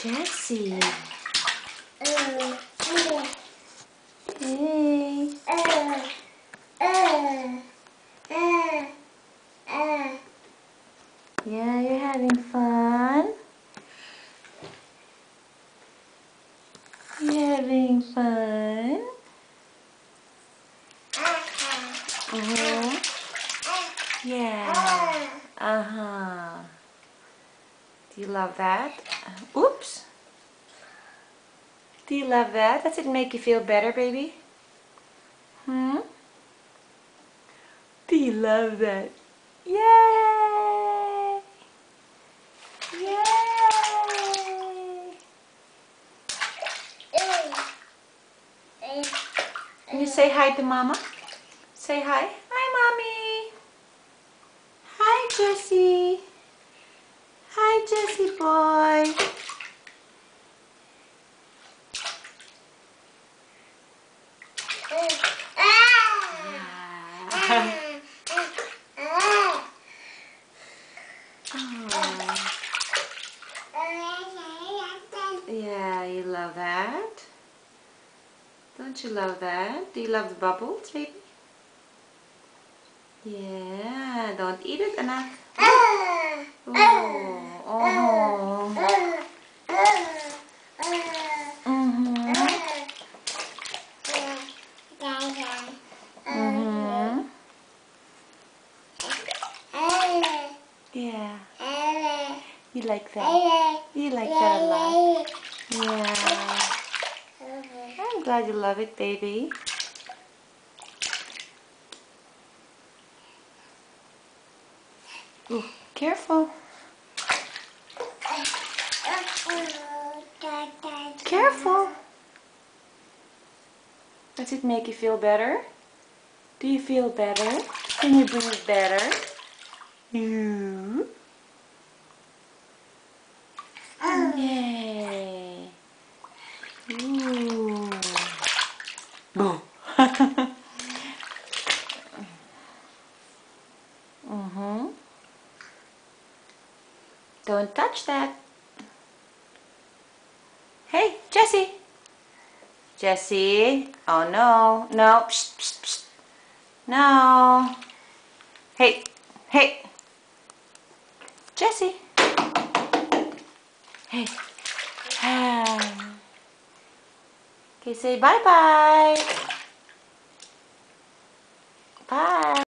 Jessie. Hey. Yeah, you're having fun? You're having fun? Yeah. Uh-huh. Do you love that? Oops. Do you love that? Does it make you feel better, baby? Hmm? Do you love that? Yay! Yay! Can you say hi to Mama? Say hi. Hi, Mommy. Hi, Jessie. Hi, Jessie boy. Yeah, you love that? Don't you love that? Do you love the bubbles, baby? Yeah, don't eat it, anak. Oh, oh. Yeah. You like that? You like that a lot? Yeah. I'm glad you love it, baby. Ooh, careful. Careful. Does it make you feel better? Do you feel better? Can you breathe better? You. Yay. Ooh. Boom. Don't touch that. Hey, Jessie. Jessie. Oh no. No. Psst, psst, psst. No. Hey. Hey. Jessie. Hey. Okay, say bye-bye. Bye.